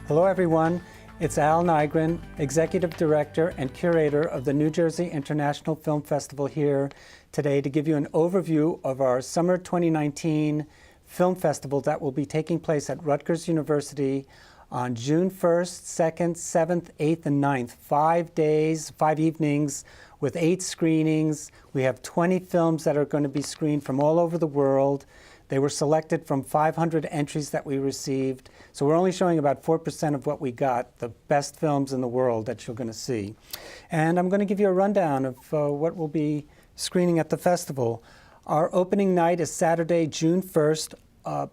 Hello everyone, it's Al Nigrin, Executive Director and Curator of the New Jersey International Film Festival here today to give you an overview of our Summer 2019 Film Festival that will be taking place at Rutgers University on June 1st, 2nd, 7th, 8th, and 9th. 5 days, 5 evenings with 8 screenings. We have 20 films that are going to be screened from all over the world. They were selected from 500 entries that we received. So we're only showing about 4% of what we got, the best films in the world that you're going to see. And I'm going to give you a rundown of what will be screening at the festival. Our opening night is Saturday, June 1st.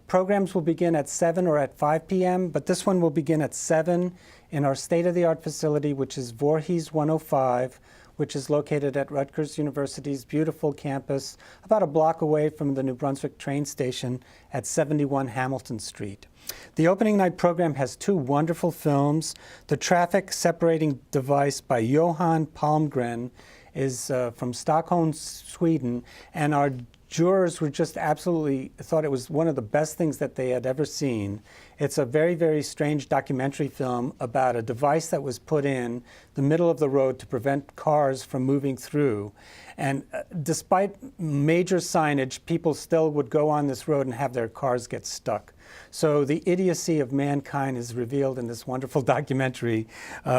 Programs will begin at 7 or at 5 p.m., but this one will begin at 7 in our state-of-the-art facility, which is Voorhees 105, which is located at Rutgers University's beautiful campus, about a block away from the New Brunswick train station at 71 Hamilton Street. The opening night program has 2 wonderful films. The Traffic Separating Device by Johan Palmgren is from Stockholm, Sweden, and our jurors were just absolutely thought it was one of the best things that they had ever seen. It's a very, very strange documentary film about a device that was put in the middle of the road to prevent cars from moving through. And despite major signage, people still would go on this road and have their cars get stuck. So the idiocy of mankind is revealed in this wonderful documentary,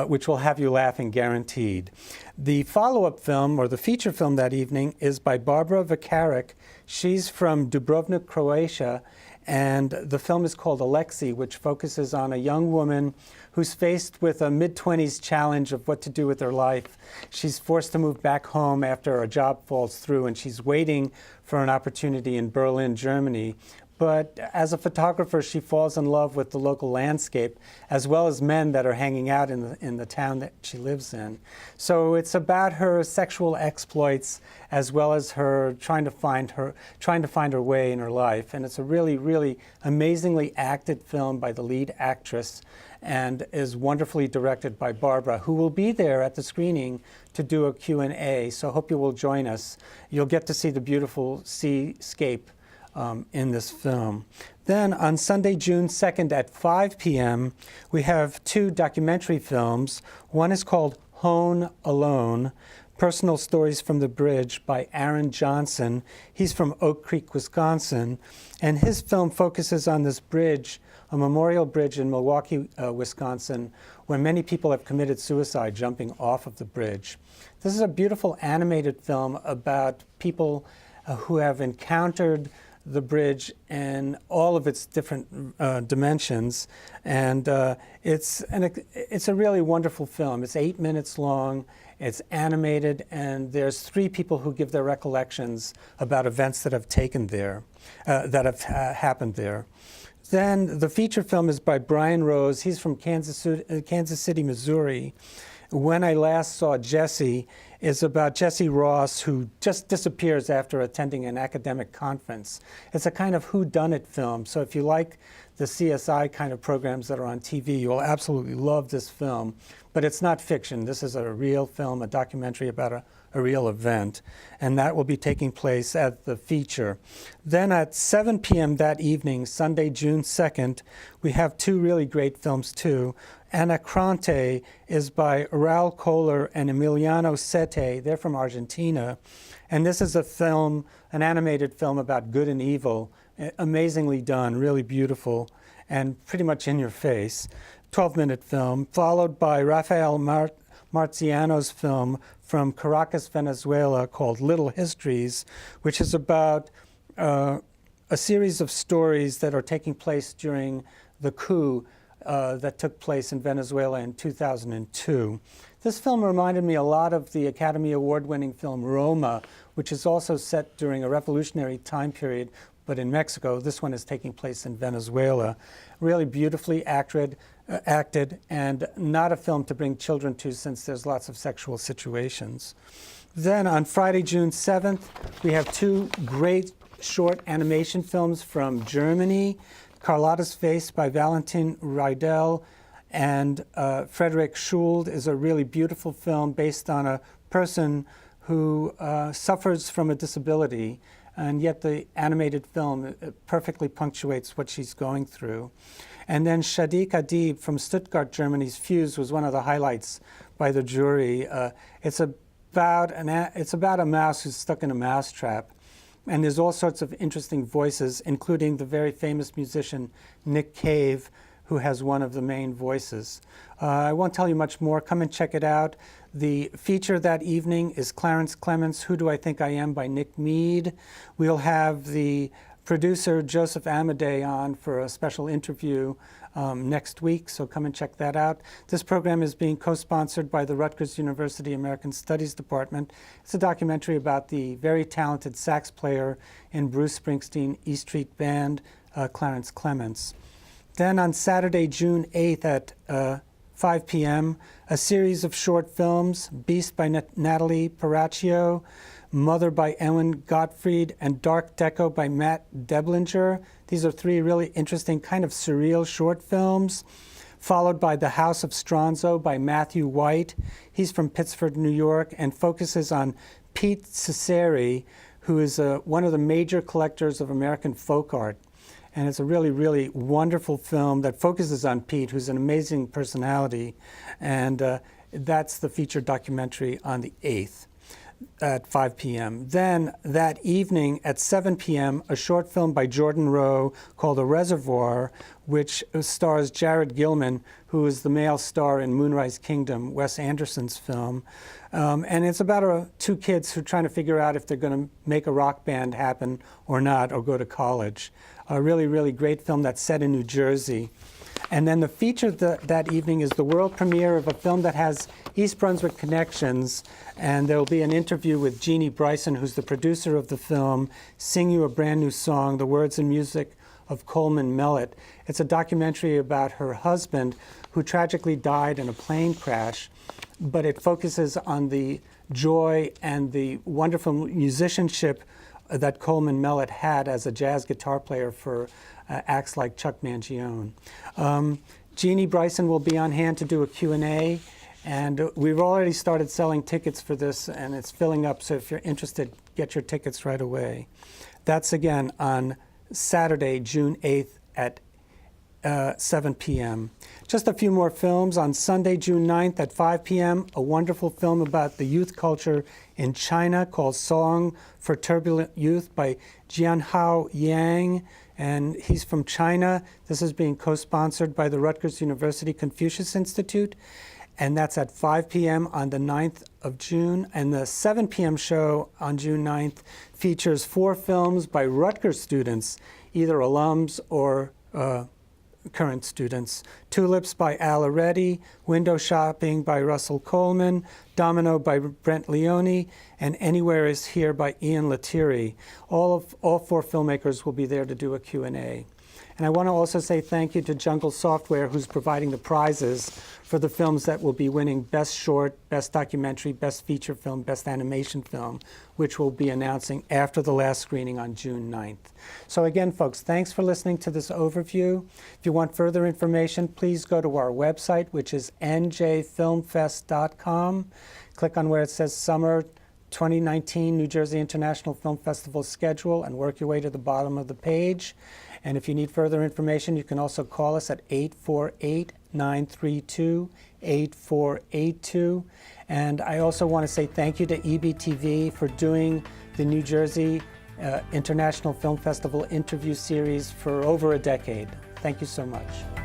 which will have you laughing guaranteed. The follow-up film, or the feature film that evening, is by Barbara Vakaric. She's from Dubrovnik, Croatia, and the film is called Alexi, which focuses on a young woman who's faced with a mid-20s challenge of what to do with her life. She's forced to move back home after a job falls through, and she's waiting for an opportunity in Berlin, Germany. But as a photographer, she falls in love with the local landscape, as well as men that are hanging out in the town that she lives in. So it's about her sexual exploits, as well as her trying to find her way in her life. And it's a really, really amazingly acted film by the lead actress, and is wonderfully directed by Barbara, who will be there at the screening to do a Q&A. So I hope you will join us. You'll get to see the beautiful seascape in this film. Then on Sunday, June 2nd at 5 p.m., we have 2 documentary films. One is called Hone Alone, Personal Stories from the Bridge by Aaron Johnson. He's from Oak Creek, Wisconsin, and his film focuses on this bridge, a memorial bridge in Milwaukee, Wisconsin, where many people have committed suicide jumping off of the bridge. This is a beautiful animated film about people who have encountered the bridge in all of its different dimensions, and it's a really wonderful film. It's 8 minutes long, it's animated, and there's 3 people who give their recollections about events that have taken there, that have happened there. Then the feature film is by Brian Rose. He's from Kansas City, Missouri. When I Last Saw Jesse is about Jesse Ross, who just disappears after attending an academic conference. It's a kind of whodunit film, so if you like the CSI kind of programs that are on TV, you'll absolutely love this film. But it's not fiction. This is a real film, a documentary about a real event, and that will be taking place at the feature. Then at 7 p.m. that evening, Sunday, June 2nd, we have 2 really great films too. Anacronte is by Raul Kohler and Emiliano Sete. They're from Argentina. And this is a film, an animated film about good and evil, amazingly done, really beautiful, and pretty much in your face. 12-minute film, followed by Rafael Marciano's film from Caracas, Venezuela, called Little Histories, which is about a series of stories that are taking place during the coup that took place in Venezuela in 2002. This film reminded me a lot of the Academy Award-winning film Roma, which is also set during a revolutionary time period, but in Mexico. This one is taking place in Venezuela. Really beautifully acted, and not a film to bring children to, since there's lots of sexual situations. Then on Friday, June 7th, we have 2 great short animation films from Germany. Carlotta's Face by Valentin Riedel and Frederick Schuld is a really beautiful film based on a person who suffers from a disability and yet the animated film perfectly punctuates what she's going through. And then Shadiq Adib from Stuttgart, Germany's Fuse was one of the highlights by the jury. It's about a mouse who's stuck in a mousetrap. And there's all sorts of interesting voices, including the very famous musician Nick Cave, who has one of the main voices. I won't tell you much more. Come and check it out. The feature that evening is Clarence Clements' Who Do I Think I Am by Nick Mead. We'll have the producer Joseph Amadei on for a special interview next week, so come and check that out. This program is being co-sponsored by the Rutgers University American Studies Department. It's a documentary about the very talented sax player in Bruce Springsteen E Street Band, Clarence Clements. Then on Saturday, June 8th at 5 p.m., a series of short films, Beast by Natalie Paracchio, Mother by Ellen Gottfried, and Dark Deco by Matt Deblinger. These are three really interesting, kind of surreal short films, followed by The House of Stronzo by Matthew White. He's from Pittsford, New York, and focuses on Pete Ciceri, who is one of the major collectors of American folk art. And it's a really, really wonderful film that focuses on Pete, who's an amazing personality. And that's the featured documentary on the 8th at 5 p.m. Then that evening at 7 p.m., a short film by Jordan Rowe called A Reservoir, which stars Jared Gilman, who is the male star in Moonrise Kingdom, Wes Anderson's film. And it's about two kids who are trying to figure out if they're going to make a rock band happen or not, or go to college. A really, really great film that's set in New Jersey. And then the feature that evening is the world premiere of a film that has East Brunswick connections, and there will be an interview with Jeannie Bryson, who's the producer of the film, Sing You a Brand New Song, the words and music of Coleman Mellett. It's a documentary about her husband, who tragically died in a plane crash, but it focuses on the joy and the wonderful musicianship that Coleman Mellett had as a jazz guitar player for acts like Chuck Mangione. Jeannie Bryson will be on hand to do a Q&A, and we've already started selling tickets for this, and it's filling up, so if you're interested, get your tickets right away. That's again on Saturday, June 8th at 7 p.m. Just a few more films. On Sunday, June 9th at 5 p.m., a wonderful film about the youth culture in China called Song for Turbulent Youth by Jianhao Yang, and he's from China. This is being co-sponsored by the Rutgers University Confucius Institute, and that's at 5 p.m. on the 9th of June. And the 7 p.m. show on June 9th features 4 films by Rutgers students, either alums or current students. Tulips by Al Aretti, Window Shopping by Russell Coleman, Domino by Brent Leone, and Anywhere Is Here by Ian Lettieri. All 4 filmmakers will be there to do a Q&A. And I want to also say thank you to Jungle Software, who's providing the prizes for the films that will be winning Best Short, Best Documentary, Best Feature Film, Best Animation Film, which we'll be announcing after the last screening on June 9th. So again, folks, thanks for listening to this overview. If you want further information, please go to our website, which is njfilmfest.com. Click on where it says Summer 2019 New Jersey International Film Festival schedule and work your way to the bottom of the page. And if you need further information, you can also call us at 848-932-8482. And I also want to say thank you to EBTV for doing the New Jersey International Film Festival interview series for over a decade. Thank you so much.